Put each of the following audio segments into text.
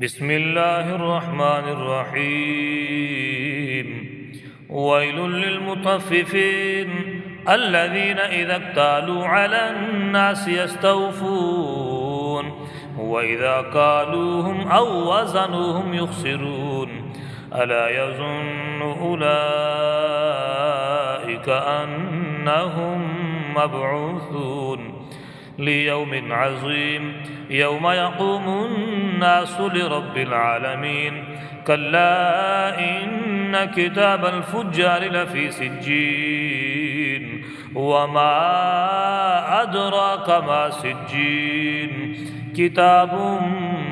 بسم الله الرحمن الرحيم ويل للمطففين الذين إذا اكتالوا على الناس يستوفون وإذا كالوهم أو وزنوهم يخسرون ألا يظن أولئك أنهم مبعوثون ليوم عظيم يوم يقوم الناس لرب العالمين كلا إن كتاب الفجار لفي سجين وما أدراك ما سجين كتاب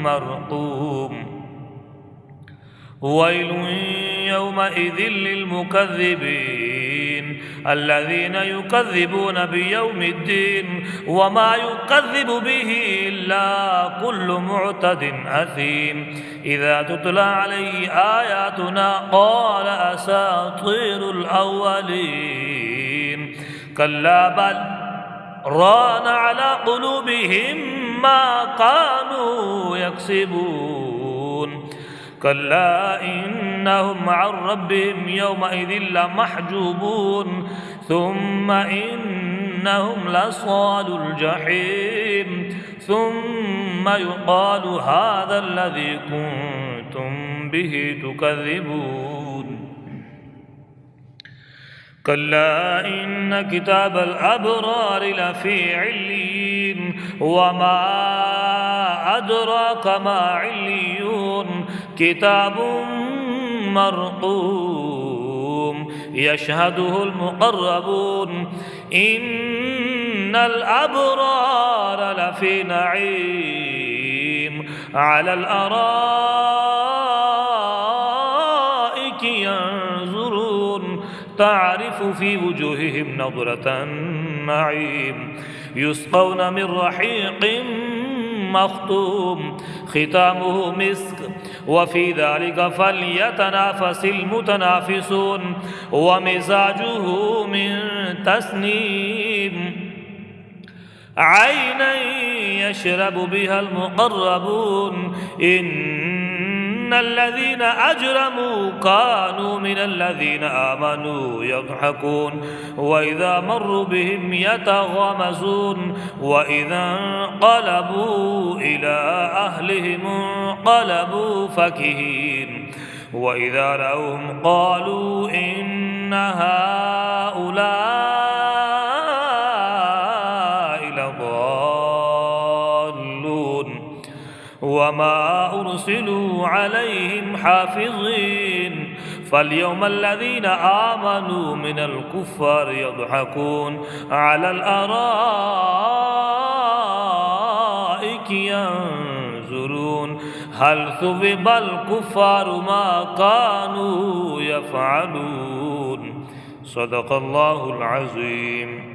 مرقوم ويل يومئذ للمكذبين الذين يكذبون بيوم الدين وما يكذب به إلا كل معتد أثيم إذا تتلى عليه آياتنا قال أساطير الأولين كلا بل ران على قلوبهم ما كانوا يكسبون كلا إنهم عن ربهم يومئذ لمحجوبون ثم إنهم لصال الجحيم ثم يقال هذا الذي كنتم به تكذبون كلا إن كتاب الأبرار لفي عليين وما أدراك ما عليون كتاب مرقوم يشهده المقربون إن الأبرار لفي نعيم على الأرائك ينظرون تعرف في وجوههم نضرة النعيم يسقون من رحيق مختوم ختامه مسك وفي ذلك فليتنافس المتنافسون ومزاجه من تسنيم عينا يشرب بها المقربون إن الذين أجرموا كانوا من الذين آمنوا يضحكون وإذا مروا بهم يتغامزون وإذا انقلبوا إلى أهلهم انقلبوا فكهين وإذا رأوهم قالوا إن هؤلاء لضالون وما أرسلوا عليهم حافظين فاليوم الذين آمنوا من الكفار يضحكون على الأرائك ينظرون هل ثوب الكفار ما كانوا يفعلون صدق الله العظيم.